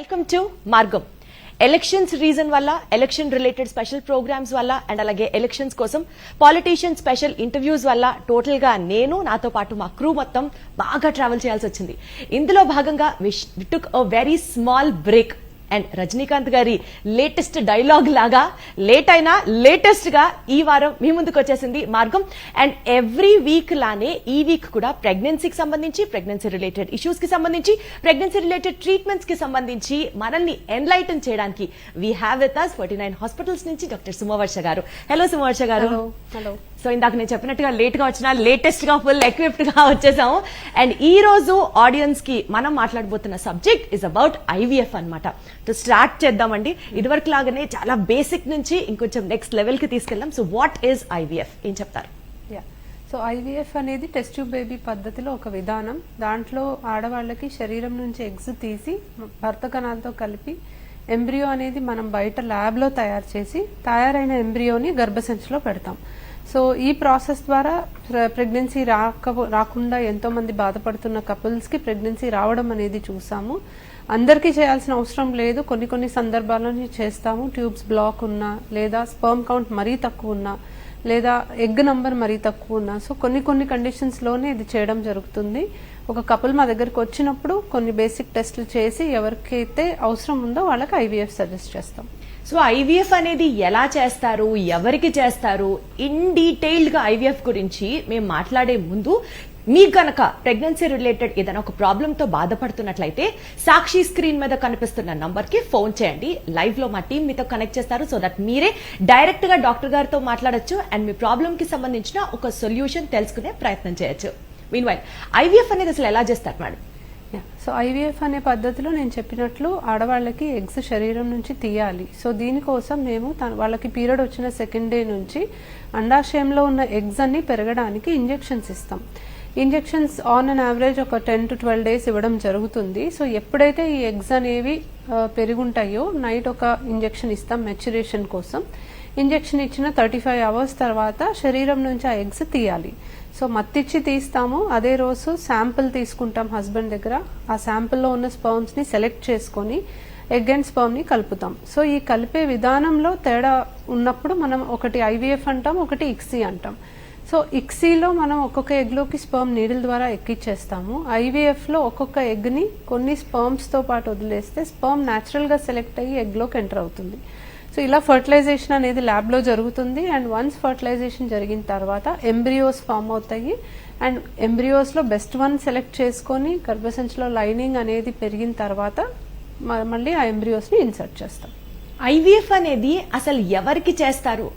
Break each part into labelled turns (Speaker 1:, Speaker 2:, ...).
Speaker 1: Welcome to మార్గం. Elections reason వల్ల, election related special programmes వల్ల అండ్ అలాగే ఎలక్షన్స్ కోసం పాలిటీషియన్ స్పెషల్ ఇంటర్వ్యూస్ వల్ల టోటల్ గా నేను నాతో పాటు మా క్రూ మొత్తం బాగా ట్రావెల్ చేయాల్సి వచ్చింది. ఇందులో భాగంగా we took a very small break and Rajinikanth గారి లేటెస్ట్ డైలాగ్ లాగా లేట్ అయినా లేటెస్ట్ గా ఈ వారం మీ ముందుకు వచ్చేసింది మార్గం. అండ్ ఎవ్రీ వీక్ లానే ఈ వీక్ కూడా ప్రెగ్నెన్సీకి సంబంధించి, ప్రెగ్నెన్సీ రిలేటెడ్ ఇష్యూస్ కి సంబంధించి, ప్రెగ్నెన్సీ రిలేటెడ్ ట్రీట్మెంట్స్ కి సంబంధించి మనల్ని ఎన్లైటన్ చేయడానికి we have with us 49 hospitals నుంచి డాక్టర్ సుమవర్ష గారు. హలో సుమవర్ష గారు.
Speaker 2: హలో.
Speaker 1: సో ఇందాక నేను చెప్పినట్టుగా లేట్ గా వచ్చినా లేటెస్ట్ గా ఫుల్ ఎక్విప్డ్ గా వచ్చేసాము. అండ్ ఈ రోజు ఆడియన్స్ కి మనం మాట్లాడబోతున్న సబ్జెక్ట్ ఇస్ అబౌట్ ఐవీఎఫ్ అన్నమాట. సో స్టార్ట్ చేద్దామండి. ఇదివరకు లాగానే చాలా బేసిక్ నుంచి ఇంకొంచెం నెక్స్ట్ లెవెల్ కి తీసుకెళ్దాం. సో వాట్ ఈస్ ఐవీఎఫ్, ఏం చెప్తారు?
Speaker 2: సో ఐవీఎఫ్ అనేది టెస్ట్ ట్యూబ్ బేబీ పద్ధతిలో ఒక విధానం. దాంట్లో ఆడవాళ్ళకి శరీరం నుంచి ఎగ్స్ తీసి భర్త కణాలతో కలిపి ఎంబ్రియో అనేది మనం బయట ల్యాబ్ లో తయారు చేసి తయారైన ఎంబ్రియోని గర్భసంచిలో పెడతాం. సో ఈ ప్రాసెస్ ద్వారా ప్రెగ్నెన్సీ రాకుండా ఎంతో మంది బాధపడుతున్న కపుల్స్ కి ప్రెగ్నెన్సీ రావడం అనేది చూసాము. అందరికీ చేయాల్సిన అవసరం లేదు, కొన్ని సందర్భాల్లో చేస్తాము. ట్యూబ్స్ బ్లాక్ ఉన్నా, లేదా స్పర్మ్ కౌంట్ మరీ తక్కువ ఉన్నా, లేదా ఎగ్ నంబర్ మరీ తక్కువ ఉన్నా, సో కొన్ని కండిషన్స్ లోనే ఇది చేయడం జరుగుతుంది. ఒక కపుల్ మా దగ్గరికి వచ్చినప్పుడు కొన్ని బేసిక్ టెస్ట్లు చేసి ఎవరికైతే అవసరం ఉందో వాళ్ళకి ఐవీఎఫ్ సజెస్ట్ చేస్తాం.
Speaker 1: సో ఐవీఎఫ్ అనేది ఎలా చేస్తారు, ఎవరికి చేస్తారు, ఇన్ డీటెయిల్డ్ గా ఐవీఎఫ్ గురించి మేము మాట్లాడే ముందు మీకు గనక ప్రెగ్నెన్సీ రిలేటెడ్ ఏదైనా ఒక ప్రాబ్లమ్ తో బాధపడుతున్నట్లయితే సాక్షి స్క్రీన్ మీద కనిపిస్తున్న నంబర్ కి ఫోన్ చేయండి. లైవ్ లో మా టీం మీతో కనెక్ట్ చేస్తారు. సో దట్ మీరే డైరెక్ట్ గా డాక్టర్ గారితో మాట్లాడొచ్చు అండ్ మీ ప్రాబ్లమ్ కి సంబంధించిన ఒక సొల్యూషన్ తెలుసుకునే ప్రయత్నం చేయొచ్చు. మీన్వైల్ ఐవీఎఫ్ అనేది అసలు ఎలా చేస్తారు మేడం?
Speaker 2: సో ఐవీఎఫ్ అనే పద్ధతిలో నేను చెప్పినట్లు ఆడవాళ్ళకి ఎగ్స్ శరీరం నుంచి తీయాలి. సో దీనికోసం మేము వాళ్ళకి పీరియడ్ వచ్చిన సెకండ్ డే నుంచి అండాశయంలో ఉన్న ఎగ్స్ అన్ని పెరగడానికి ఇంజెక్షన్స్ ఇస్తాం. ఇంజెక్షన్స్ ఆన్ అన్ యావరేజ్ ఒక 10 to 12 days ఇవ్వడం జరుగుతుంది. సో ఎప్పుడైతే ఈ ఎగ్స్ అనేవి పెరుగుంటాయో నైట్ ఒక ఇంజెక్షన్ ఇస్తాం మెచ్యురేషన్ కోసం. ఇంజెక్షన్ ఇచ్చిన 35 hours తర్వాత శరీరం నుంచి ఆ ఎగ్స్ తీయాలి. సో మత్తిచ్చి తీస్తాము. అదే రోజు శాంపిల్ తీసుకుంటాం హస్బెండ్ దగ్గర. ఆ శాంపిల్లో ఉన్న స్పర్మ్స్ ని సెలెక్ట్ చేసుకొని ఎగ్ అండ్ స్పర్మ్ ని కలుపుతాం. సో ఈ కలిపే విధానంలో తేడా ఉన్నప్పుడు మనం ఒకటి ఐవీఎఫ్ అంటాం, ఒకటి ఇక్సీ అంటాం. సో ఇక్సీలో మనం ఒక్కొక్క ఎగ్ లోకి స్పర్మ్ నీడిల్ ద్వారా ఎక్కిచ్చేస్తాము. ఐవీఎఫ్ లో ఒక్కొక్క ఎగ్ ని కొన్ని స్పర్మ్స్ తో పాటు వదిలేస్తే స్పర్మ్ న్యాచురల్ గా సెలెక్ట్ అయ్యి ఎగ్ లోకి ఎంటర్ అవుతుంది. సో ఇలా ఫర్టిలైజేషన్ అనేది ల్యాబ్ లో జరుగుతుంది. అండ్ వన్స్ ఫర్టిలైజేషన్ జరిగిన తర్వాత ఎంబ్రియోస్ ఫామ్ అవుతాయి. అండ్ ఎంబ్రియోస్ లో బెస్ట్ వన్ సెలెక్ట్ చేసుకొని గర్భసంచిలో లైనింగ్ అనేది పెరిగిన తర్వాత మళ్ళీ ఆ ఎంబ్రియోస్ ని ఇన్సర్ట్ చేస్తాం.
Speaker 1: ఐవీఎఫ్ అనేది అసలు ఎవరికి చేస్తారు?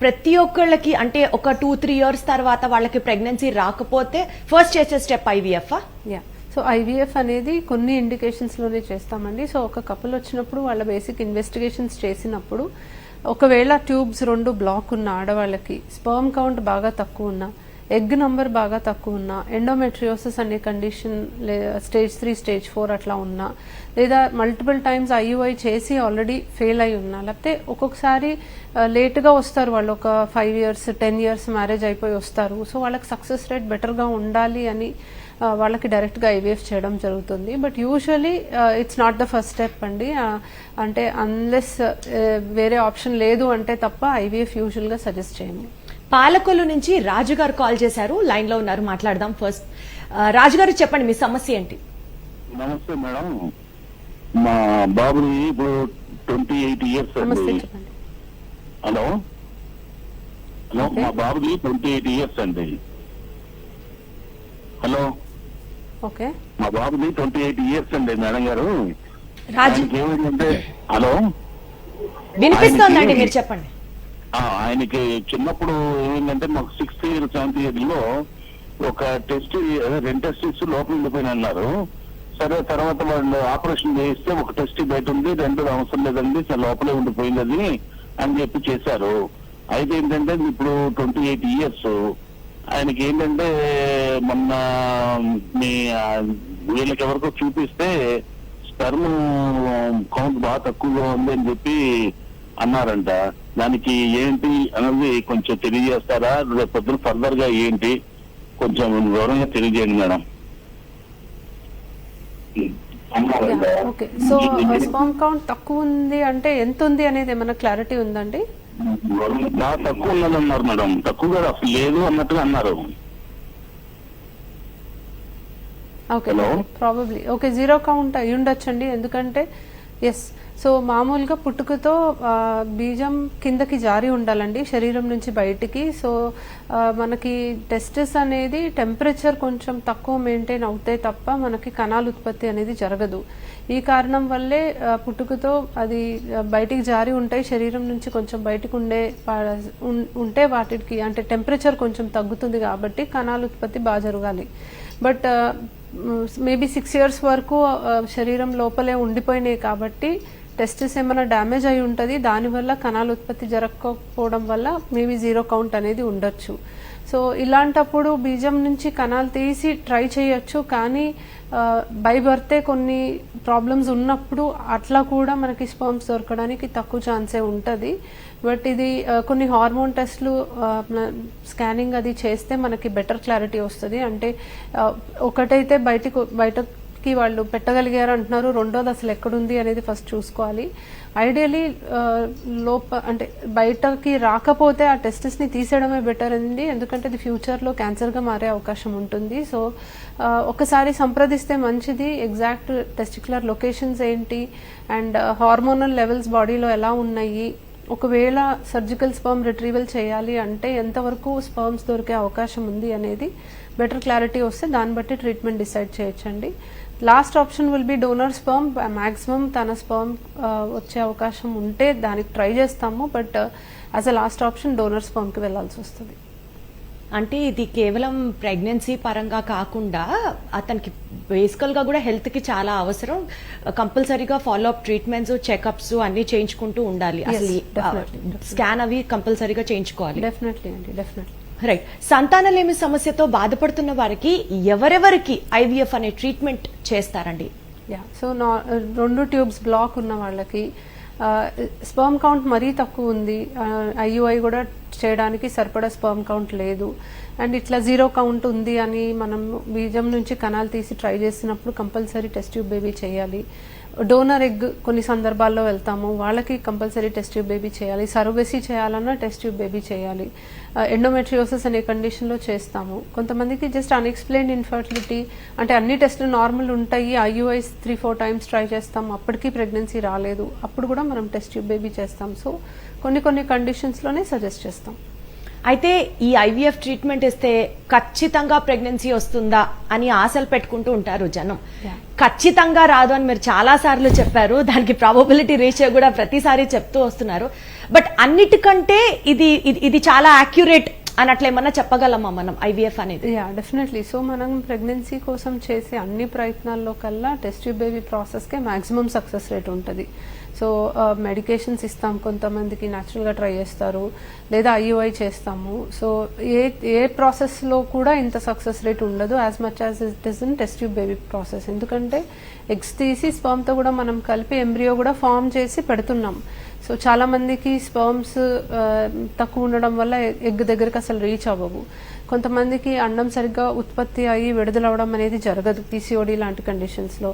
Speaker 1: ప్రతి ఒక్కళ్ళకి, అంటే ఒక 2-3 years తర్వాత వాళ్ళకి ప్రెగ్నెన్సీ రాకపోతే ఫస్ట్ చేసే స్టెప్ ఐవీఎఫ్?
Speaker 2: సో ఐవీఎఫ్ అనేది కొన్ని ఇండికేషన్స్ లోనే చేస్తామండి. సో ఒక కపుల్ వచ్చినప్పుడు వాళ్ళ బేసిక్ ఇన్వెస్టిగేషన్స్ చేసినప్పుడు ఒకవేళ ట్యూబ్స్ 2 బ్లాక్ ఉన్న ఆడవాళ్ళకి, స్పర్మ్ కౌంట్ బాగా తక్కువ ఉన్నా, ఎగ్ నంబర్ బాగా తక్కువ ఉన్నా, ఎండోమెట్రియోసిస్ అనే కండిషన్ స్టేజ్ 3 స్టేజ్ 4 అట్లా ఉన్నా, లేదా మల్టిపుల్ టైమ్స్ ఐయుఐ చేసి ఆల్రెడీ ఫెయిల్ అయి ఉన్నా, లేకపోతే ఒక్కొక్కసారి లేట్గా వస్తారు వాళ్ళు, ఒక 5 years 10 years మ్యారేజ్ అయిపోయి వస్తారు. సో వాళ్ళకి సక్సెస్ రేట్ బెటర్గా ఉండాలి అని వాళ్ళకి డైరెక్ట్గా ఐవీఎఫ్ చేయడం జరుగుతుంది. But usually it's not the first step అండి. అంటే అన్లెస్ వేరే ఆప్షన్ లేదు అంటే తప్ప ఐవీఎఫ్ యూజువల్గా సజెస్ట్ చేయము.
Speaker 1: పాలకొల్లు నుంచి రాజు గారు కాల్ చేశారు, లైన్ లో ఉన్నారు, మాట్లాడదాం. ఫస్ట్ రాజు గారు చెప్పండి, మీ సమస్య ఏంటి?
Speaker 3: నమస్తే మేడం, మా బాబుని ఇప్పుడు 28 years అండి. హలో హలో, మా బాబుది 28 years అండి. హలో,
Speaker 2: ఓకే,
Speaker 3: మా బాబుది 28 years అండి మేడం గారు.
Speaker 1: రాజు
Speaker 3: ఏమైందంటే, హలో
Speaker 1: వినిపిస్తోందండి, మీరు చెప్పండి.
Speaker 3: ఆయనకి చిన్నప్పుడు ఏమైందంటే మాకు 6th year 7th year లో ఒక టెస్ట్, 2 tests లోపల ఉండిపోయిన అన్నారు. సరే, తర్వాత వాళ్ళు ఆపరేషన్ చేయిస్తే ఒక టెస్ట్ బయట ఉంది, 2 అవసరం లేదండి, లోపలే ఉండిపోయింది అది అని చెప్పి చేశారు. అయితే ఏంటంటే ఇప్పుడు 28 years ఆయనకి ఏంటంటే మొన్న మీ వీళ్ళకి ఎవరికో చూపిస్తే స్పెర్మ్ కౌంట్ బాగా తక్కువగా ఉంది అని చెప్పి అన్నారంట. దానికి ఏంటి అనేది కొంచెం తెలియజేస్తారా? రేపు పొద్దున ఫర్దర్ గా ఏంటి కొంచెం వివరంగా తెలియజేయండి madam.
Speaker 2: Okay. So sperm count తక్కువ ఉంది అంటే ఎంత ఉంది అనేది ఏమైనా క్లారిటీ ఉందండి?
Speaker 3: బాగా తక్కువ ఉన్నది అన్నారు మేడం. తక్కువ కాదు, అసలు లేదు అన్నట్టుగా అన్నారు.
Speaker 2: Okay, probably okay, zero count అయి ఉండొచ్చండి. ఎందుకంటే ఎస్, సో మామూలుగా పుట్టుకతో బీజం కిందకి జారి ఉండాలండి శరీరం నుంచి బయటికి. సో మనకి టెస్టిస్ అనేది టెంపరేచర్ కొంచెం తక్కువ మెయింటైన్ అవుతే తప్ప మనకి కణాల ఉత్పత్తి అనేది జరగదు. ఈ కారణం వల్లే పుట్టుకతో అది బయటికి జారి ఉంటాయి, శరీరం నుంచి కొంచెం బయటకు ఉంటే వాటికి అంటే టెంపరేచర్ కొంచెం తగ్గుతుంది కాబట్టి కణాల ఉత్పత్తి బాగా జరగాలి. బట్ మేబీ 6 years వరకు శరీరం లోపలే ఉండిపోయినాయి కాబట్టి టెస్టిస్ ఏమైనా డ్యామేజ్ అయి ఉంటుంది, దానివల్ల కణాల ఉత్పత్తి జరగకపోవడం వల్ల మేబీ జీరో కౌంట్ అనేది ఉండొచ్చు. సో ఇలాంటప్పుడు బీజం నుంచి కణాలు తీసి ట్రై చేయొచ్చు, కానీ బై బర్తే కొన్ని ప్రాబ్లమ్స్ ఉన్నప్పుడు అట్లా కూడా మనకి స్పర్మ్స్ దొరకడానికి తక్కువ ఛాన్సే ఉంటుంది. బట్ ఇది కొన్ని హార్మోన్ టెస్ట్లు స్కానింగ్ అది చేస్తే మనకి బెటర్ క్లారిటీ వస్తుంది. అంటే ఒకటైతే బయటకి వాళ్ళు పెట్టగలిగారు అంటున్నారు, రెండోది అసలు ఎక్కడుంది అనేది ఫస్ట్ చూసుకోవాలి. ఐడియలీ అంటే బయటకి రాకపోతే ఆ టెస్టిస్ని తీసేయడమే బెటర్ అండి, ఎందుకంటే ఇది ఫ్యూచర్లో క్యాన్సర్గా మారే అవకాశం ఉంటుంది. సో ఒకసారి సంప్రదిస్తే మంచిది, ఎగ్జాక్ట్ టెస్టిక్యులర్ లొకేషన్స్ ఏంటి అండ్ హార్మోనల్ లెవెల్స్ బాడీలో ఎలా ఉన్నాయి, ఒకవేళ సర్జికల్ స్పర్మ్ రిట్రీవల్ చేయాలి అంటే ఎంతవరకు స్పర్మ్స్ దొరికే అవకాశం ఉంది అనేది బెటర్ క్లారిటీ వస్తే దాన్ని బట్టి ట్రీట్మెంట్ డిసైడ్ చేయొచ్చండి. Last option will be donor sperm. Maximum తన స్పర్మ్ వచ్చే అవకాశం ఉంటే దానికి ట్రై చేస్తాము, but as a last option donor స్పర్మ్కి వెళ్లాల్సి వస్తుంది.
Speaker 1: అంటే ఇది కేవలం ప్రెగ్నెన్సీ పరంగా కాకుండా అతనికి బేసికల్ గా కూడా హెల్త్ కి చాలా అవసరం. కంపల్సరీగా ఫాలో అప్ ట్రీట్మెంట్స్, చెకప్స్ అన్ని చేయించుకుంటూ ఉండాలి. అసలు స్కాన్ అవి కంపల్సరీగా చేయించుకోవాలి.
Speaker 2: డెఫినెట్లీ అండి, డెఫినెట్లీ.
Speaker 1: రైట్. సంతానలేమి సమస్యతో బాధపడుతున్న వారికి ఎవరెవరికి ఐవీఎఫ్ అనే ట్రీట్మెంట్ చేస్తారండి?
Speaker 2: సో 2 ట్యూబ్స్ బ్లాక్ ఉన్న వాళ్ళకి, స్పర్మ్ కౌంట్ మరీ తక్కువ ఉంది, ఐయుఐ కూడా చేయడానికి సరిపడా స్పర్మ్ కౌంట్ లేదు, అండ్ ఇట్లా జీరో కౌంట్ ఉంది అని మనం బీజం నుంచి కణాలు తీసి ట్రై చేసినప్పుడు కంపల్సరీ టెస్ట్ ట్యూబ్ బేబీ చేయాలి. డోనర్ ఎగ్ కొన్ని సందర్భాల్లో వెళ్తాము, వాళ్ళకి కంపల్సరీ టెస్ట్ ట్యూబ్ బేబీ చేయాలి. సరోగసీ చేయాలన్నా టెస్ట్ ట్యూబ్ బేబీ చేయాలి. ఎండోమెట్రియోసిస్ అనే కండిషన్లో చేస్తాము. కొంతమందికి జస్ట్ అన్ఎక్స్ప్లెయిన్డ్ ఇన్ఫర్టిలిటీ అంటే అన్ని టెస్టులు నార్మల్ ఉంటాయి, ఐయుఐస్ 3-4 times ట్రై చేస్తాం, అప్పటికీ ప్రెగ్నెన్సీ రాలేదు, అప్పుడు కూడా మనం టెస్ట్ ట్యూబ్ బేబీ చేస్తాం. సో కొన్ని కండిషన్స్లోనే సజెస్ట్ చేస్తాం.
Speaker 1: అయితే ఈ ఐవీఎఫ్ ట్రీట్మెంట్ ఇస్తే ఖచ్చితంగా ప్రెగ్నెన్సీ వస్తుందా అని ఆశలు పెట్టుకుంటూ ఉంటారు జనం. ఖచ్చితంగా రాదు అని మీరు చాలా సార్లు చెప్పారు, దానికి ప్రాబబిలిటీ రేషియో కూడా ప్రతిసారి చెప్తూ వస్తున్నారు. బట్ అన్నిటికంటే ఇది చాలా యాక్యురేట్ అన్నట్లు ఏమన్నా చెప్పగలమా మనం ఐవీఎఫ్ అనేది?
Speaker 2: డెఫినెట్లీ. సో మనం ప్రెగ్నెన్సీ కోసం చేసే అన్ని ప్రయత్నాల్లో కల్లా టెస్ట్ ట్యూబ్ బేబీ ప్రాసెస్కే మాక్సిమం సక్సెస్ రేట్ ఉంటుంది. సో మెడికేషన్స్ ఇస్తాం, కొంతమందికి న్యాచురల్గా ట్రై చేస్తారు, లేదా ఐయుఐ చేస్తాము. సో ఏ ప్రాసెస్లో కూడా ఇంత సక్సెస్ రేట్ ఉండదు as much as it is in test tube baby process. ఎందుకంటే ఎగ్స్ తీసి స్పర్మ్తో కూడా మనం కలిపి ఎంబ్రియో కూడా ఫామ్ చేసి పెడుతున్నాం. సో చాలా మందికి స్పర్మ్స్ తక్కువ ఉండడం వల్ల ఎగ్ దగ్గరికి అసలు రీచ్ అవ్వవు. కొంతమందికి అండం సరిగ్గా ఉత్పత్తి అయ్యి విడుదలవడం అనేది జరగదు పీసీఓడి లాంటి కండిషన్స్లో.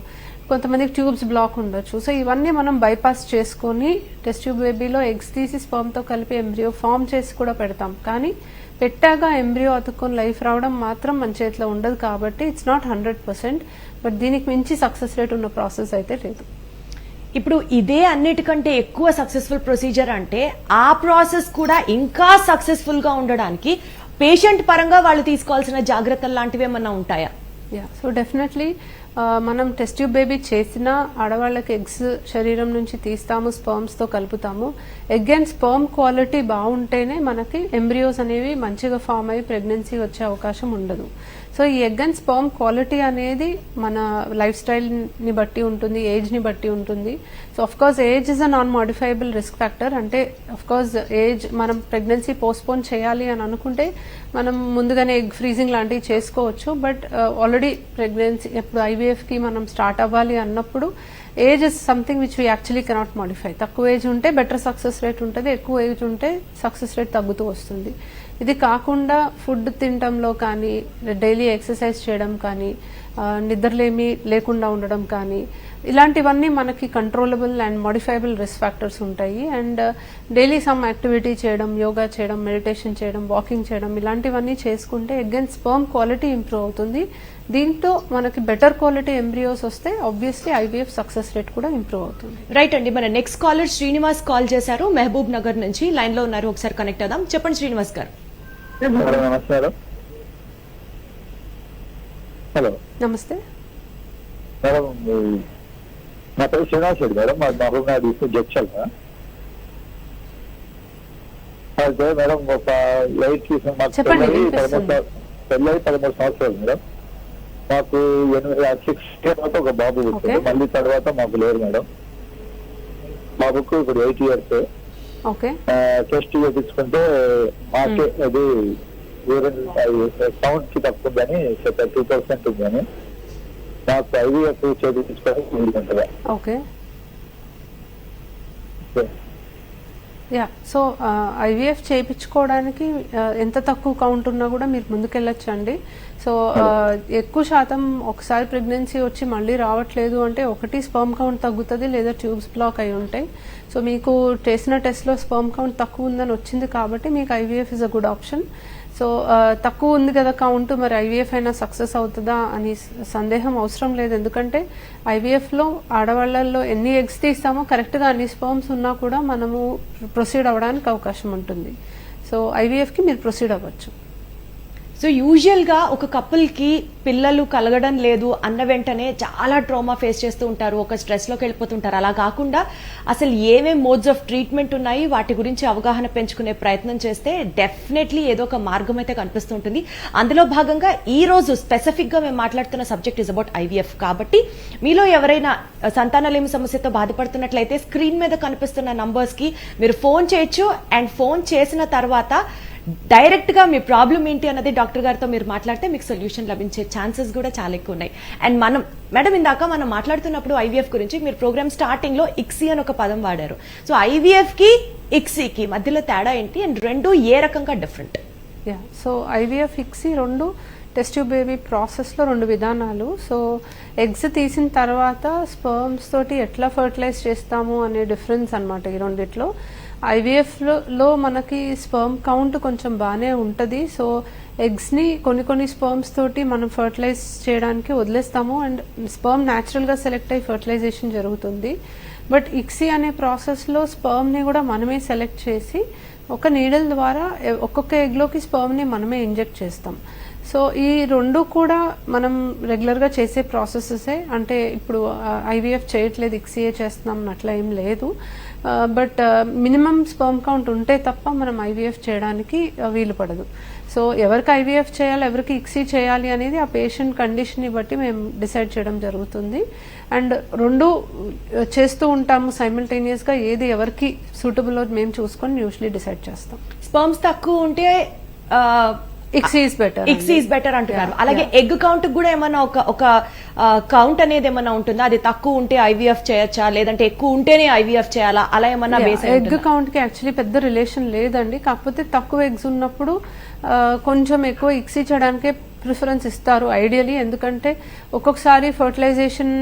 Speaker 2: కొంతమందికి ట్యూబ్స్ బ్లాక్ ఉండొచ్చు. సో ఇవన్నీ మనం బైపాస్ చేసుకొని టెస్ట్ ట్యూబ్ బేబీలో ఎగ్స్ తీసి స్పర్మ్తో కలిపి ఎంబ్రియో ఫామ్ చేసి కూడా పెడతాం. కానీ పెట్టాక ఎంబ్రియో అతుక్కొని లైఫ్ రావడం మాత్రం మన చేతిలో ఉండదు కాబట్టి ఇట్స్ నాట్ 100%. బట్ దీనికి మించి సక్సెస్ రేట్ ఉన్న ప్రాసెస్ అయితే లేదు.
Speaker 1: ఇప్పుడు ఇదే అన్నిటికంటే ఎక్కువ సక్సెస్ఫుల్ ప్రొసీజర్ అంటే ఆ ప్రాసెస్ కూడా ఇంకా సక్సెస్ఫుల్ గా ఉండడానికి పేషెంట్ పరంగా వాళ్ళు తీసుకోవాల్సిన జాగ్రత్తలు లాంటివి ఏమన్నా ఉంటాయా?
Speaker 2: సో డెఫినెట్లీ మనం టెస్ట్ ట్యూబ్ బేబీ చేసిన ఆడవాళ్ళకి ఎగ్స్ శరీరం నుంచి తీస్తాము, స్పర్మ్స్తో కలుపుతాము. ఎగ్ అండ్ స్పర్మ్ క్వాలిటీ బాగుంటేనే మనకి ఎంబ్రియోస్ అనేవి మంచిగా ఫామ్ అయ్యి ప్రెగ్నెన్సీ వచ్చే అవకాశం ఉండదు. సో ఈ ఎగ్ అండ్ స్పర్మ్ క్వాలిటీ అనేది మన లైఫ్ స్టైల్ని బట్టి ఉంటుంది, ఏజ్ని బట్టి ఉంటుంది. So of course age is a non modifiable risk factor. అంటే అఫ్కోర్స్ ఏజ్ మనం ప్రెగ్నెన్సీ పోస్ట్పోన్ చేయాలి అని అనుకుంటే మనం ముందుగానే ఎగ్ ఫ్రీజింగ్ లాంటివి చేసుకోవచ్చు. బట్ ఆల్రెడీ ప్రెగ్నెన్సీ ఇప్పుడు ఐవీఎఫ్కి మనం స్టార్ట్ అవ్వాలి అన్నప్పుడు age is something which we actually cannot modify. తక్కువ ఏజ్ ఉంటే బెటర్ సక్సెస్ రేట్ ఉంటుంది, ఎక్కువ ఏజ్ ఉంటే సక్సెస్ రేట్ తగ్గుతూ వస్తుంది. ఇది కాకుండా ఫుడ్ తినడంలో కానీ, డైలీ ఎక్సర్సైజ్ చేయడం కానీ, నిద్రలేమి లేకుండా ఉండడం కానీ, ఇలాంటివన్నీ మనకి controllable and modifiable risk factors ఉంటాయి. అండ్ డైలీ సమ్ యాక్టివిటీ చేయడం, యోగా చేయడం, మెడిటేషన్ చేయడం, వాకింగ్ చేయడం, ఇలాంటివన్నీ చేసుకుంటే అగైన్ స్పర్మ్ క్వాలిటీ ఇంప్రూవ్ అవుతుంది. దీంతో మనకి బెటర్ క్వాలిటీ ఎంబ్రియోస్ వస్తే ఆబ్వియస్లీ ఐవీఎఫ్ సక్సెస్ రేట్ కూడా ఇంప్రూవ్ అవుతుంది.
Speaker 1: రైట్ అండి, మన నెక్స్ట్ కాలర్ శ్రీనివాస్ కాల్ చేశారు, మహబూబ్ నగర్ నుంచి. లైన్ లో ఉన్నారు, ఒకసారి కనెక్ట్ అవుదాం. చెప్పండి శ్రీనివాస్ గారు.
Speaker 4: నమస్కారం. హలో
Speaker 2: నమస్తే
Speaker 4: మేడం, నా పేరు శ్రీనివాస్ రెడ్డి మేడం, మాది మహబూబ్ నగర్ డిస్ట్రిక్ట్ జడ్చల్. అయితే మేడం ఒక లైట్
Speaker 2: చెప్పండి,
Speaker 4: పెళ్ళి 13 సంవత్సరాలు మేడం. మాకు 6 ఇయర్స్ ఒక బాబు పుట్టింది. మళ్ళీ తర్వాత మాకు లేరు మేడం. బాబుకు ఇప్పుడు 8 ఇయర్స్. టెస్ట్ చేయించుకుంటే మాకే అది సౌండ్ కి తక్కువ ఉందని 30% ఉందని నాకు ఐవీఎఫ్ చేయించుకోవడానికి వీలుంటుందా?
Speaker 2: సో ఐవీఎఫ్ చేయించుకోవడానికి ఎంత తక్కువ కౌంట్ ఉన్నా కూడా మీరు ముందుకెళ్ళొచ్చండి. సో ఎక్కువ శాతం ఒకసారి ప్రెగ్నెన్సీ వచ్చి మళ్ళీ రావట్లేదు అంటే ఒకటి స్పర్మ్ కౌంట్ తగ్గుతుంది, లేదా ట్యూబ్స్ బ్లాక్ అయి ఉంటాయి. సో మీకు చేసిన టెస్ట్లో స్పర్మ్ కౌంట్ తక్కువ ఉందని వచ్చింది కాబట్టి మీకు IVF is a good option. So తక్కువ ఉంది కదా కౌంట్, మరి ఐవీఎఫ్ అయినా సక్సెస్ అవుతుందా అని సందేహం అవసరం లేదు. ఎందుకంటే ఐవీఎఫ్లో ఆడవాళ్లలో ఎన్ని ఎగ్స్ తీస్తామో కరెక్ట్గా అన్ని స్పర్మ్స్ ఉన్నా కూడా మనము ప్రొసీడ్ అవ్వడానికి అవకాశం ఉంటుంది. సో ఐవీఎఫ్కి మీరు ప్రొసీడ్ అవ్వచ్చు.
Speaker 1: సో యూజువల్ గా ఒక కపుల్ కి పిల్లలు కలగడం లేదు అన్న వెంటనే చాలా ట్రామా ఫేస్ చేస్తూ ఉంటారు, ఒక స్ట్రెస్ లోకి వెళ్ళిపోతుంటారు. అలా కాకుండా అసలు ఏమేం మోడ్స్ ఆఫ్ ట్రీట్మెంట్ ఉన్నాయి వాటి గురించి అవగాహన పెంచుకునే ప్రయత్నం చేస్తే డెఫినెట్లీ ఏదో ఒక మార్గం అయితే కనిపిస్తుంటుంది. అందులో భాగంగా ఈ రోజు స్పెసిఫిక్ గా మేము మాట్లాడుతున్న సబ్జెక్ట్ ఇస్ అబౌట్ ఐవీఎఫ్. కాబట్టి మీలో ఎవరైనా సంతానలేమి సమస్యతో బాధపడుతున్నట్లయితే స్క్రీన్ మీద కనిపిస్తున్న నంబర్స్ కి మీరు ఫోన్ చేయొచ్చు. అండ్ ఫోన్ చేసిన తర్వాత డైరెక్ట్ గా మీ ప్రాబ్లం ఏంటి అన్నది డాక్టర్ గారితో మీరు మాట్లాడితే మీకు సొల్యూషన్ లభించే ఛాన్సెస్ కూడా చాలా ఎక్కువ ఉన్నాయి. అండ్ మేడం ఇందాక మనం మాట్లాడుతున్నప్పుడు ఐవీఎఫ్ గురించి మీరు ప్రోగ్రామ్ స్టార్టింగ్ లో ఇక్సీ అని ఒక పదం వాడారు. సో ఐవీఎఫ్ కి ఇక్సీకి మధ్యలో తేడా ఏంటి అండ్ రెండు ఏ రకంగా డిఫరెంట్?
Speaker 2: సో ఐవీఎఫ్ ఇక్సీ రెండు టెస్ట్ ట్యూబ్ బేబీ ప్రాసెస్లో 2 విధానాలు. సో ఎగ్స్ తీసిన తర్వాత స్పర్మ్స్ తోటి ఎట్లా ఫర్టిలైజ్ చేస్తాము అనే డిఫరెన్స్ అనమాట ఈ రెండిట్లో. ఐవీఎఫ్లో మనకి స్పర్మ్ కౌంట్ కొంచెం బాగానే ఉంటుంది. సో ఎగ్స్ని కొన్ని స్పర్మ్స్ తోటి మనం ఫర్టిలైజ్ చేయడానికి వదిలేస్తాము అండ్ స్పర్మ్ న్యాచురల్గా సెలెక్ట్ అయ్యి ఫర్టిలైజేషన్ జరుగుతుంది. బట్ ఇక్సీ అనే ప్రాసెస్లో స్పర్మ్ని కూడా మనమే సెలెక్ట్ చేసి ఒక నీడల్ ద్వారా ఒక్కొక్క ఎగ్లోకి స్పర్మ్ని మనమే ఇంజెక్ట్ చేస్తాం. సో ఈ రెండు కూడా మనం రెగ్యులర్గా చేసే ప్రాసెసెసే. అంటే ఇప్పుడు ఐవీఎఫ్ చేయట్లేదు, ఇక్సీఏ చేస్తున్నాం అట్లా ఏం లేదు. బట్ మినిమం స్పర్మ్ కౌంట్ ఉంటే తప్ప మనం ఐవీఎఫ్ చేయడానికి వీలు పడదు. సో ఎవరికి ఐవీఎఫ్ చేయాలి, ఎవరికి ఇక్సీ చేయాలి అనేది ఆ పేషెంట్ కండిషన్ని బట్టి మేము డిసైడ్ చేయడం జరుగుతుంది. అండ్ రెండు చేస్తూ ఉంటాము సైమిల్టేనియస్గా. ఏది ఎవరికి సూటబుల్ మేము చూసుకొని యూజువల్లీ డిసైడ్ చేస్తాం.
Speaker 1: స్పర్మ్స్ తక్కువ ఉంటే
Speaker 2: ఇక్సీ ఈజ్ బెటర్
Speaker 1: అంటున్నారు. అలాగే ఎగ్ కౌంట్ కూడా ఏమన్నా ఒక కౌంట్ అనేది ఏమన్నా ఉంటుందా? అది తక్కువ ఉంటే ఐవీఎఫ్ చేయొచ్చా, లేదంటే ఎక్కువ ఉంటేనే ఐవీఎఫ్ చేయాలా, అలా ఏమన్నా బేస్?
Speaker 2: ఎగ్ కౌంట్ కి యాక్చువల్లీ పెద్ద రిలేషన్ లేదండి. కాకపోతే తక్కువ ఎగ్స్ ఉన్నప్పుడు కొంచెం ఎక్కువ ఇక్సీ చేయడానికే ప్రిఫరెన్స్ ఇస్తారు ఐడియలీ. ఎందుకంటే ఒక్కొక్కసారి ఫర్టిలైజేషన్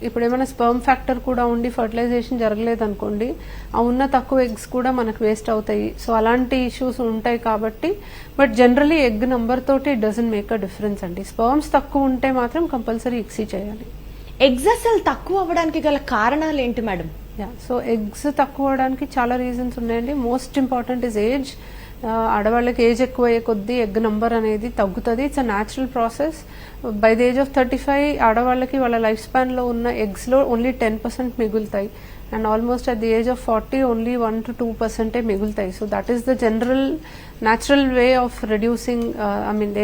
Speaker 2: ఇప్పుడు ఏమైనా స్పర్మ్ ఫ్యాక్టర్ కూడా ఉండి ఫర్టిలైజేషన్ జరగలేదు అనుకోండి, ఆ ఉన్న తక్కువ ఎగ్స్ కూడా మనకు వేస్ట్ అవుతాయి. సో అలాంటి ఇష్యూస్ ఉంటాయి కాబట్టి. బట్ జనరలీ ఎగ్ నెంబర్ తోటి it doesn't make a difference అండి. స్పర్మ్స్ తక్కువ ఉంటే మాత్రం కంపల్సరీ ఇక్సీ చేయాలి.
Speaker 1: ఎగ్స్ అసలు తక్కువ అవ్వడానికి గల కారణాలు ఏంటి మేడం?
Speaker 2: సో ఎగ్స్ తక్కువ అవడానికి చాలా రీజన్స్ ఉన్నాయండి. Most important is age. ఆడవాళ్ళకి ఏజ్ ఎక్కువ అయ్యే కొద్దీ ఎగ్ నంబర్ అనేది తగ్గుతుంది. It's a natural process. By the age of 35 ఆడవాళ్ళకి వాళ్ళ లైఫ్ స్పాన్లో ఉన్న ఎగ్స్లో ఓన్లీ 10% మిగులుతాయి. And almost at the age of 40 only 1 to 2% మిగులుతాయి. So that is the general natural way of reducing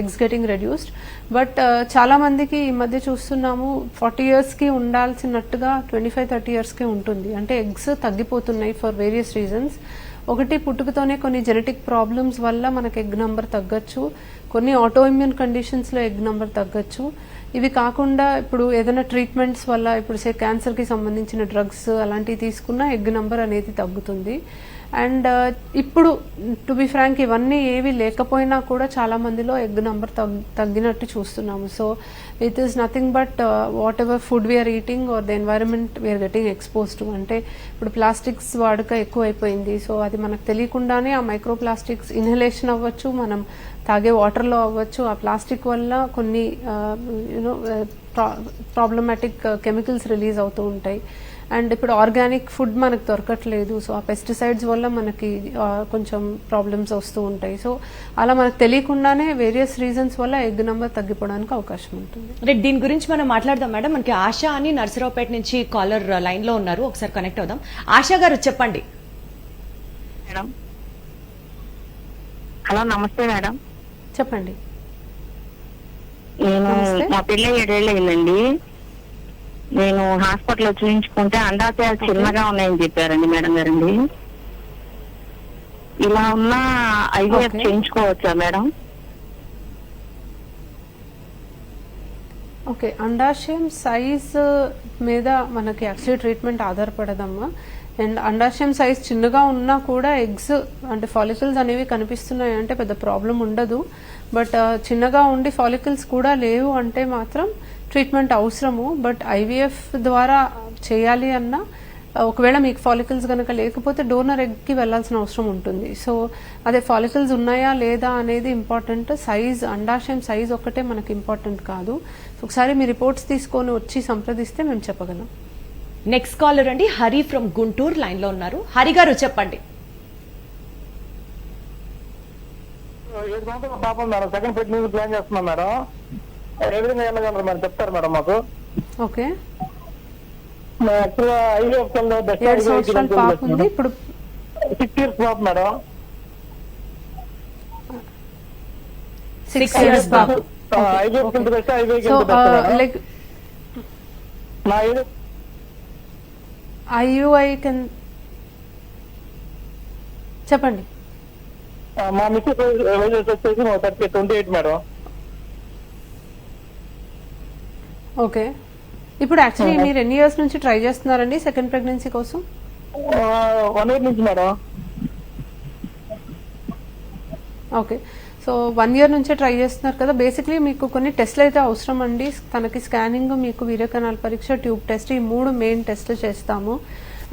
Speaker 2: eggs getting reduced. But చాలా మందికి ఈ మధ్య చూస్తున్నాము 40 yearsకి ఉండాల్సినట్టుగా 25-30 yearsకే ఉంటుంది. అంటే ఎగ్స్ తగ్గిపోతున్నాయి ఫర్ వేరియస్ రీజన్స్. ఒకటి, పుట్టుకతోనే కొన్ని జెనెటిక్ ప్రాబ్లమ్స్ వల్ల మనకు ఎగ్ నంబర్ తగ్గచ్చు. కొన్ని ఆటోఇమ్యూన్ కండిషన్స్లో ఎగ్ నంబర్ తగ్గచ్చు. ఇవి కాకుండా ఇప్పుడు ఏదైనా ట్రీట్మెంట్స్ వల్ల, ఇప్పుడు క్యాన్సర్కి సంబంధించిన డ్రగ్స్ అలాంటివి తీసుకున్నా ఎగ్ నంబర్ అనేది తగ్గుతుంది. అండ్ ఇప్పుడు టు బి ఫ్రాంక్ ఇవన్నీ ఏవి లేకపోయినా కూడా చాలా మందిలో ఎగ్ నంబర్ తగ్గినట్టు చూస్తున్నాము. So it is nothing but whatever food we are eating or the environment we are getting expose to. అంటే ఇప్పుడు ప్లాస్టిక్స్ వాడక ఎక్కువ అయిపోయింది, సో అది మనకు తెలియకుండానే ఆ మైక్రో ప్లాస్టిక్స్ ఇన్హలేషన్ అవ్వచ్చు, మనం తాగే వాటర్లో అవ్వచ్చు. ఆ ప్లాస్టిక్ వల్ల కొన్ని యూనో ప్రాబ్లమాటిక్ కెమికల్స్ రిలీజ్ అవుతూ ఉంటాయి. అండ్ ఇప్పుడు ఆర్గానిక్ ఫుడ్ మనకు దొరకట్లేదు, సో ఆ పెస్టిసైడ్స్ వల్ల మనకి కొంచెం ప్రాబ్లమ్స్ వస్తూ ఉంటాయి. సో అలా మనకు తెలియకుండానే వేరియస్ రీజన్స్ వల్ల ఎగ్ నెంబర్ తగ్గిపోవడానికి అవకాశం ఉంటుంది.
Speaker 1: అంటే దీని గురించి మనం మాట్లాడదాం మేడం. మనకి ఆశ అని నర్సరావుపేట నుంచి కాలర్ లైన్ లో ఉన్నారు, ఒకసారి కనెక్ట్ అవుదాం. ఆశా గారు చెప్పండి.
Speaker 5: మేడం హలో, నమస్తే మేడం.
Speaker 2: చెప్పండి.
Speaker 5: నేను
Speaker 2: నమస్తే.
Speaker 5: మా పిల్ల 7 ఏళ్ళు అయిందండి. నేను హాస్పిటల్లో చూపించుకుంటే అండాశయాలు చిన్నగా ఉన్నాయని చెప్పారండి మేడం గారండి. ఇలా ఉన్న ఐవీఎఫ్
Speaker 2: Okay.
Speaker 5: చేయించుకోవచ్చా మేడం?
Speaker 2: ఓకే, అండాశయం సైజ్ మీద మనకి యాక్చువల్లీ ట్రీట్మెంట్ ఆధారపడదమ్మా. అండ్ అండాశయం సైజ్ చిన్నగా ఉన్నా కూడా ఎగ్స్ అంటే ఫాలికల్స్ అనేవి కనిపిస్తున్నాయి అంటే పెద్ద ప్రాబ్లం ఉండదు. బట్ చిన్నగా ఉండి ఫాలికల్స్ కూడా లేవు అంటే మాత్రం ట్రీట్మెంట్ అవసరము. బట్ ఐవీఎఫ్ ద్వారా చేయాలి అన్నా ఒకవేళ మీకు ఫాలికల్స్ కనుక లేకపోతే డోనర్ ఎగ్కి వెళ్లాల్సిన అవసరం ఉంటుంది. సో అదే ఫాలికల్స్ ఉన్నాయా లేదా అనేది ఇంపార్టెంట్. సైజ్ అండాశయం సైజ్ ఒక్కటే మనకి ఇంపార్టెంట్ కాదు. ఒకసారి మీ రిపోర్ట్స్ తీసుకొని వచ్చి సంప్రదిస్తే మేము చెప్పగలం.
Speaker 1: నెక్స్ట్ కాలర్ అండి హరి ఫ్రమ్ గుంటూరు లైన్ లో ఉన్నారు. హరి గారు చెప్పండి.
Speaker 4: 7 సంవత్సరాల పాపం మేడం, సెకండ్ ప్రెగ్నెన్సీ ప్లాన్ చేస్తున్నాం మేడం. ఏ విధంగా వెళ్ళగలరు మేడం, చెప్తారు మేడం మాకు.
Speaker 2: ఓకే,
Speaker 4: యాక్చువల్గా
Speaker 2: 7 సంవత్సరాల పాప ఉంది. ఇప్పుడు
Speaker 4: 6 years పాప మేడం.
Speaker 2: 6 years బాబు.
Speaker 4: ఐవీఎఫ్ కింద బెస్ట్, ఐవీఎఫ్
Speaker 2: సో
Speaker 4: కింద బెస్ట్ మేడం.
Speaker 2: లైక్
Speaker 4: నా ఏజ్
Speaker 2: ఐయుఐ కెన్ చెప్పండి.
Speaker 4: మా మిస్సెస్ వయసు వచ్చేసి 28 మేడం.
Speaker 2: ఓకే, ఇప్పుడు యాక్చువల్లీ మీరు ఎన్ని ఇయర్స్ నుంచి ట్రై చేస్తున్నారండి సెకండ్ ప్రెగ్నెన్సీ కోసం?
Speaker 4: 1 year నుంచి మేడం.
Speaker 2: ఓకే, సో 1 year నుంచే ట్రై చేస్తున్నారు కదా. బేసిక్లీ మీకు కొన్ని టెస్ట్లు అయితే అవసరం అండి. తనకి స్కానింగ్, మీకు వీర్యకణాల పరీక్ష, ట్యూబ్ టెస్ట్, ఈ 3 మెయిన్ టెస్ట్లు చేస్తాము.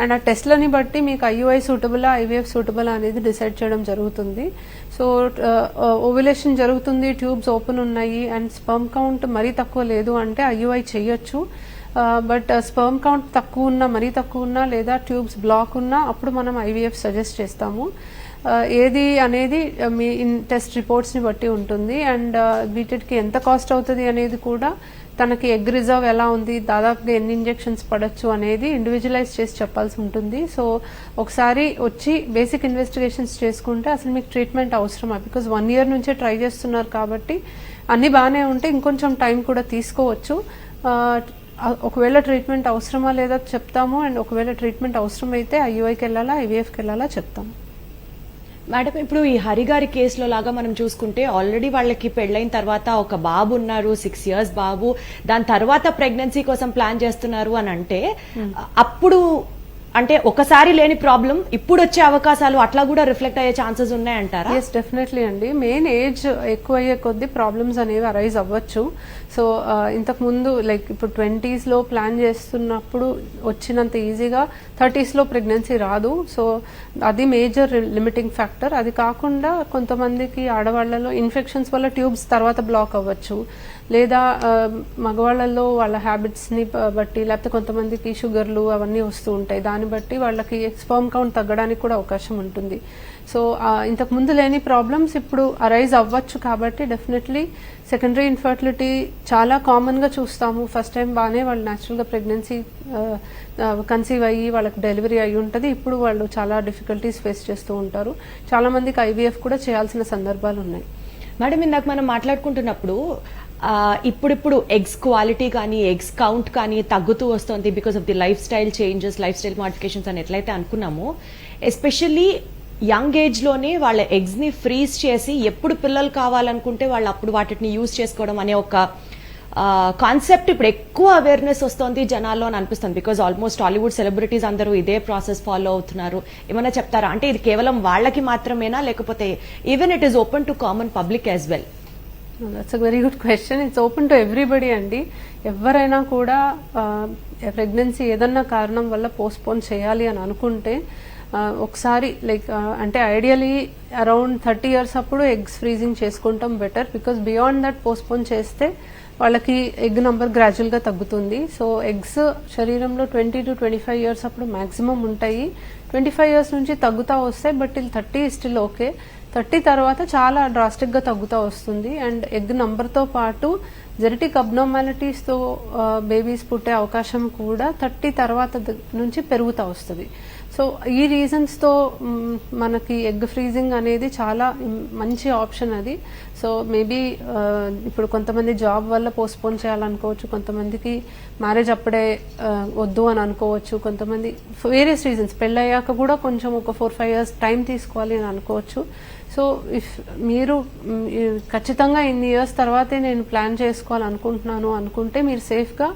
Speaker 2: అండ్ ఆ టెస్ట్లని బట్టి మీకు ఐయుఐ సూటబులా ఐవీఎఫ్ సూటబులా అనేది డిసైడ్ చేయడం జరుగుతుంది. సో ఓవ్యులేషన్ జరుగుతుంది, ట్యూబ్స్ ఓపెన్ ఉన్నాయి అండ్ స్పర్మ్ కౌంట్ మరీ తక్కువ లేదు అంటే ఐయుఐ చేయొచ్చు. బట్ స్పర్మ్ కౌంట్ తక్కువ ఉన్నా, మరీ తక్కువ ఉన్నా, లేదా ట్యూబ్స్ బ్లాక్ ఉన్నా అప్పుడు మనం ఐవీఎఫ్ సజెస్ట్ చేస్తాము. ఏది అనేది మీ టెస్ట్ రిపోర్ట్స్ని బట్టి ఉంటుంది. అండ్ వీటికి ఎంత కాస్ట్ అవుతుంది అనేది కూడా, తనకి ఎగ్ రిజర్వ్ ఎలా ఉంది, దాదాపుగా ఎన్ని ఇంజెక్షన్స్ పడచ్చు అనేది ఇండివిజువలైజ్ చేసి చెప్పాల్సి ఉంటుంది. సో ఒకసారి వచ్చి బేసిక్ ఇన్వెస్టిగేషన్స్ చేసుకుంటే అసలు మీకు ట్రీట్మెంట్ అవసరమా, బికాజ్ 1 year నుంచే ట్రై చేస్తున్నారు కాబట్టి అన్ని బాగానే ఉంటే ఇంకొంచెం టైం కూడా తీసుకోవచ్చు. ఒకవేళ ట్రీట్మెంట్ అవసరమా లేదా చెప్తాము. అండ్ ఒకవేళ ట్రీట్మెంట్ అవసరమైతే ఐయుఐకి వెళ్ళాలా ఐవీఎఫ్కి వెళ్ళాలా చెప్తాము.
Speaker 1: మేడం, ఇప్పుడు ఈ హరి గారి కేసులో లాగా మనం చూసుకుంటే ఆల్రెడీ వాళ్ళకి పెళ్ళైన తర్వాత ఒక బాబు ఉన్నారు, 6 years బాబు, దాని తర్వాత ప్రెగ్నెన్సీ కోసం ప్లాన్ చేస్తున్నారు అని అంటే అప్పుడు అంటే ఒకసారి లేని ప్రాబ్లం ఇప్పుడు వచ్చే అవకాశాలు అట్లా కూడా రిఫ్లెక్ట్ అయ్యే ఛాన్సెస్ ఉన్నాయంటారా?
Speaker 2: ఎస్, డెఫినెట్లీ అండి. మెయిన్ ఏజ్ ఎక్కువ అయ్యే కొద్దీ ప్రాబ్లమ్స్ అనేవి అరైజ్ అవ్వచ్చు. సో ఇంతకు ముందు లైక్ ఇప్పుడు 20s లో ప్లాన్ చేస్తున్నప్పుడు వచ్చినంత ఈజీగా 30s లో ప్రెగ్నెన్సీ రాదు. సో అది మేజర్ లిమిటింగ్ ఫ్యాక్టర్. అది కాకుండా కొంతమందికి ఆడవాళ్లలో ఇన్ఫెక్షన్స్ వల్ల ట్యూబ్స్ తర్వాత బ్లాక్ అవ్వచ్చు, లేదా మగవాళ్ళల్లో వాళ్ళ హ్యాబిట్స్ని బట్టి, లేకపోతే కొంతమందికి షుగర్లు అవన్నీ వస్తూ ఉంటాయి, దాన్ని బట్టి వాళ్ళకి స్పర్మ్ కౌంట్ తగ్గడానికి కూడా అవకాశం ఉంటుంది. సో ఇంతకు ముందు లేని ప్రాబ్లమ్స్ ఇప్పుడు అరైజ్ అవ్వచ్చు. కాబట్టి డెఫినెట్లీ సెకండరీ ఇన్ఫర్టిలిటీ చాలా కామన్గా చూస్తాము. ఫస్ట్ టైం బాగానే వాళ్ళు న్యాచురల్గా ప్రెగ్నెన్సీ కన్సీవ్ అయ్యి వాళ్ళకి డెలివరీ అయ్యి ఉంటుంది. ఇప్పుడు వాళ్ళు చాలా డిఫికల్టీస్ ఫేస్ చేస్తూ ఉంటారు. చాలా మందికి ఐవీఎఫ్ కూడా చేయాల్సిన సందర్భాలు ఉన్నాయి.
Speaker 1: మేడం, ఇందాక మనం మాట్లాడుకుంటున్నప్పుడు ఇప్పుడిప్పుడు ఎగ్స్ క్వాలిటీ కానీ ఎగ్స్ కౌంట్ కానీ తగ్గుతూ వస్తుంది because of the life style changes, life style modifications అని ఎట్లయితే అనుకున్నామో, ఎస్పెషల్లీ యంగ్ ఏజ్ లోనే వాళ్ళ ఎగ్స్ ని ఫ్రీజ్ చేసి ఎప్పుడు పిల్లలు కావాలనుకుంటే వాళ్ళు అప్పుడు వాటిని యూజ్ చేసుకోవడం అనే ఒక కాన్సెప్ట్ ఇప్పుడు ఎక్కువ అవేర్నెస్ వస్తుంది జనాల్లో అని అనిపిస్తుంది. బికాజ్ ఆల్మోస్ట్ హాలీవుడ్ సెలబ్రిటీస్ అందరూ ఇదే ప్రాసెస్ ఫాలో అవుతున్నారు. ఏమైనా చెప్తారా? అంటే ఇది కేవలం వాళ్ళకి మాత్రమేనా, లేకపోతే even it is open to common public as well?
Speaker 2: That's a very good question. It's open to everybody అండి. ఎవరైనా కూడా ప్రెగ్నెన్సీ ఏదన్నా కారణం వల్ల పోస్ట్పోన్ చేయాలి అని అనుకుంటే ఒకసారి లైక్ అంటే ఐడియలీ అరౌండ్ 30 years అప్పుడు ఎగ్స్ ఫ్రీజింగ్ చేసుకుంటాం better. Because beyond that postpone చేస్తే వాళ్ళకి ఎగ్ నంబర్ గ్రాడ్యువల్గా తగ్గుతుంది. సో ఎగ్స్ శరీరంలో 20 to 25 years అప్పుడు మ్యాక్సిమం ఉంటాయి. 25 years నుంచి తగ్గుతూ వస్తాయి, బట్ టిల్ 30 స్టిల్ ఓకే. 30 తర్వాత చాలా డ్రాస్టిక్గా తగ్గుతూ వస్తుంది. అండ్ ఎగ్ నంబర్తో పాటు జెనెటిక్ అబ్నార్మాలిటీస్తో బేబీస్ పుట్టే అవకాశం కూడా 30 తర్వాత నుంచి పెరుగుతూ వస్తుంది. సో ఈ రీజన్స్తో మనకి ఎగ్ ఫ్రీజింగ్ అనేది చాలా మంచి ఆప్షన్ అది. సో మేబీ ఇప్పుడు కొంతమంది జాబ్ వల్ల పోస్ట్పోన్ చేయాలనుకోవచ్చు, కొంతమందికి మ్యారేజ్ అప్పుడే వద్దు అని అనుకోవచ్చు, కొంతమంది వేరియస్ రీజన్స్ పెళ్ళయ్యాక కూడా కొంచెం ఒక 4-5 years టైం తీసుకోవాలి అని అనుకోవచ్చు. సో ఇఫ్ మీరు ఖచ్చితంగా ఇన్ని ఇయర్స్ తర్వాతే నేను ప్లాన్ చేసుకోవాలనుకుంటున్నాను అనుకుంటే మీరు సేఫ్గా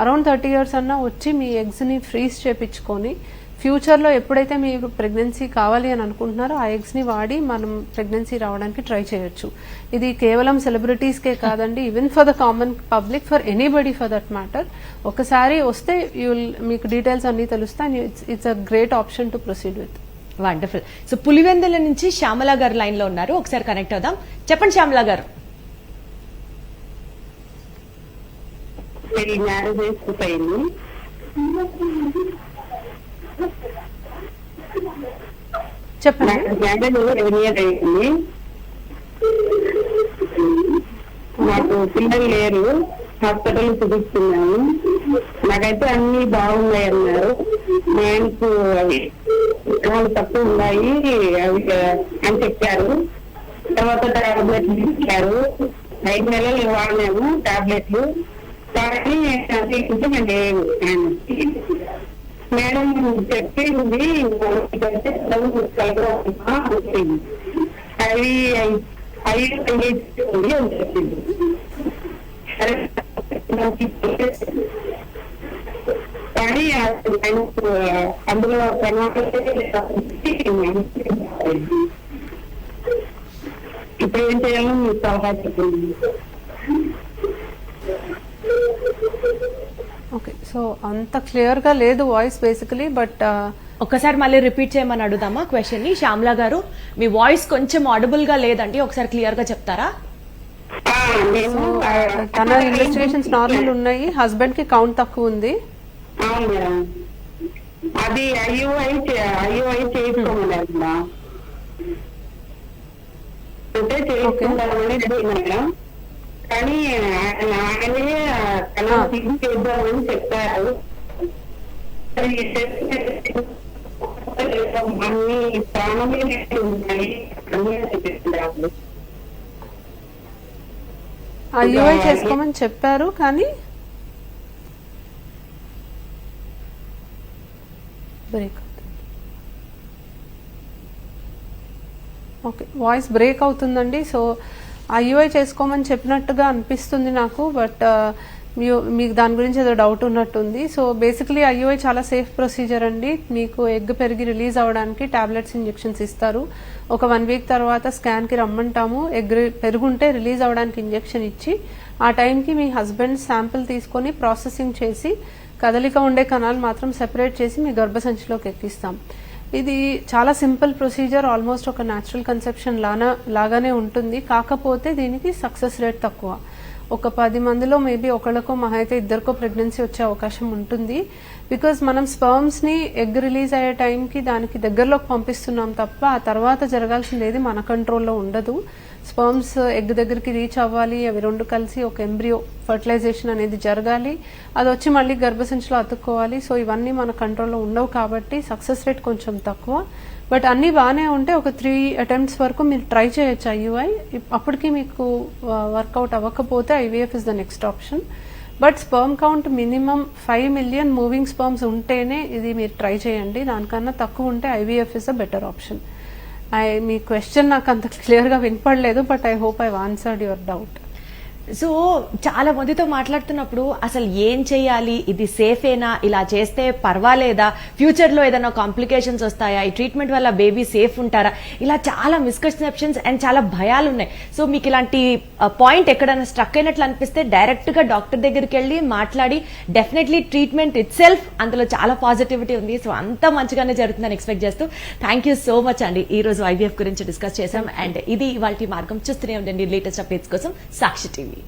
Speaker 2: అరౌండ్ 30 years అన్నా వచ్చి మీ ఎగ్స్ని ఫ్రీజ్ చేయించుకొని ఫ్యూచర్లో ఎప్పుడైతే మీరు ప్రెగ్నెన్సీ కావాలి అని అనుకుంటున్నారో ఆ ఎగ్స్ని వాడి మనం ప్రెగ్నెన్సీ రావడానికి ట్రై చేయొచ్చు. ఇది కేవలం సెలబ్రిటీస్కే కాదండి, even for the common public, for anybody for that matter. ఒకసారి వస్తే మీకు డీటెయిల్స్ అన్నీ తెలుస్తాయి. It's a great option to proceed with.
Speaker 1: Wonderful. So Pulivendula నుంచి శ్యామల గారు లైన్ లో ఉన్నారు, ఒకసారి కనెక్ట్ అవుదాం. చెప్పండి శ్యామల గారు.
Speaker 2: చెప్పండి.
Speaker 5: నాకు పిల్లలు లేరు, హాస్పిటల్ చూపిస్తున్నాను. నాకైతే అన్ని బాగున్నాయి అన్నారు. మ్యాన్స్ అవి తక్కువ ఉన్నాయి అవి అని చెప్పారు. తర్వాత టాబ్లెట్లు ఇచ్చారు. 5 నెలలు వాడినాము టాబ్లెట్లు. కానీ నేను లేవు. మేడం చెప్పింది అవి అని చెప్పింది. కానీ అందులో ఇప్పుడు ఏం చేయాలో మీకు సలహా చెప్పింది.
Speaker 2: ఓకే, సో అంత క్లియర్ గా లేదు వాయిస్ బేసికలీ, బట్
Speaker 1: ఒక్కసారి మళ్ళీ రిపీట్ చేయమని అడుగుదామా క్వశ్చన్ ని? శ్యామల గారు, మీ వాయిస్ కొంచెం ఆడిబుల్ గా లేదండి, ఒకసారి క్లియర్ గా చెప్తారా?
Speaker 2: తన ఇన్వెస్టిగేషన్స్ నార్మల్ ఉన్నాయి, హస్బెండ్ కి కౌంట్ తక్కువ ఉంది.
Speaker 5: అది ఐయుఐ చేసుకోమన్నారు అంటే చేసుకుంటామని మేడం. కానీ ఆయనే చేద్దామని చెప్పారు. అన్ని ప్రాణమే ఉన్నాయి అన్నీ చెప్పారు.
Speaker 2: ఐయుఐ చేసుకోమని చెప్పారు కానీ బ్రేక్. ఓకే, వాయిస్ బ్రేక్ అవుతుందండి. సో ఐయుఐ చేసుకోమని చెప్పినట్టుగా అనిపిస్తుంది నాకు, బట్ మీకు దాని గురించి ఏదో డౌట్ ఉన్నట్టుంది. సో బేసికలీ ఐయుఐ చాలా సేఫ్ ప్రొసీజర్ అండి. మీకు ఎగ్ పెరిగి రిలీజ్ అవ్వడానికి టాబ్లెట్స్ ఇంజెక్షన్స్ ఇస్తారు. ఒక 1 week తర్వాత స్కాన్కి రమ్మంటాము. ఎగ్ పెరుగుంటే రిలీజ్ అవ్వడానికి ఇంజెక్షన్ ఇచ్చి ఆ టైంకి మీ హస్బెండ్ శాంపిల్ తీసుకొని ప్రాసెసింగ్ చేసి కదలిక ఉండే కణాలు మాత్రం సెపరేట్ చేసి మీ గర్భసంచిలోకి ఎక్కిస్తాం. ఇది చాలా సింపుల్ ప్రొసీజర్, ఆల్మోస్ట్ ఒక న్యాచురల్ కన్సెప్షన్ లాగానే ఉంటుంది. కాకపోతే దీనికి సక్సెస్ రేట్ తక్కువ. ఒక 10 మందిలో మేబీ ఒకళ్ళకో మహా అయితే 2కో ప్రెగ్నెన్సీ వచ్చే అవకాశం ఉంటుంది. బికాజ్ మనం స్పర్మ్స్ని ఎగ్ రిలీజ్ అయ్యే టైంకి దానికి దగ్గరలోకి పంపిస్తున్నాం తప్ప ఆ తర్వాత జరగాల్సింది ఏది మన కంట్రోల్లో ఉండదు. స్పర్మ్స్ ఎగ్ దగ్గరికి రీచ్ అవ్వాలి, అవి రెండు కలిసి ఒక ఎంబ్రియో ఫర్టిలైజేషన్ అనేది జరగాలి, అది వచ్చి మళ్ళీ గర్భసంచిలో అతుక్కోవాలి. సో ఇవన్నీ మన కంట్రోల్లో ఉండవు కాబట్టి సక్సెస్ రేట్ కొంచెం తక్కువ. బట్ అన్నీ బాగానే ఉంటే ఒక 3 attempts వరకు మీరు ట్రై చేయొచ్చు ఐయుఐ. అప్పటికి మీకు వర్కౌట్ అవ్వకపోతే IVF is the next option. But sperm count minimum 5 million moving sperms ఉంటేనే ఇది మీరు ట్రై చేయండి. దానికన్నా తక్కువ ఉంటే IVF is a better option. మీ క్వశ్చన్ నాకు అంత క్లియర్గా వినపడలేదు, but I hope I answered your doubt.
Speaker 1: So చాలా మందితో మాట్లాడుతున్నప్పుడు అసలు ఏం చేయాలి, ఇది సేఫేనా, ఇలా చేస్తే పర్వాలేదా, ఫ్యూచర్ లో ఏదైనా కాంప్లికేషన్స్ వస్తాయా, ఈ ట్రీట్మెంట్ వల్ల బేబీ సేఫ్ ఉంటారా, ఇలా చాలా మిస్కన్సెప్షన్స్ అండ్ చాలా భయాలు ఉన్నాయి. సో మీకు ఇలాంటి పాయింట్ ఎక్కడైనా స్ట్రక్ అయినట్లు అనిపిస్తే డైరెక్ట్ గా డాక్టర్ దగ్గరికి వెళ్ళి మాట్లాడి డెఫినెట్లీ ట్రీట్మెంట్ ఇట్ సెల్ఫ్ అందులో చాలా పాజిటివిటీ ఉంది. సో అంత మంచిగానే జరుగుతుందని ఎక్స్పెక్ట్ చేస్తూ థ్యాంక్ యూ సో మచ్ అండి. ఈ రోజు IVF గురించి డిస్కస్ చేసాం అండ్ ఇది ఇవాల్టి మార్గం. చూస్తూనే ఉండండి లేటెస్ట్ అప్డేట్స్ కోసం సాక్షి టీవీ.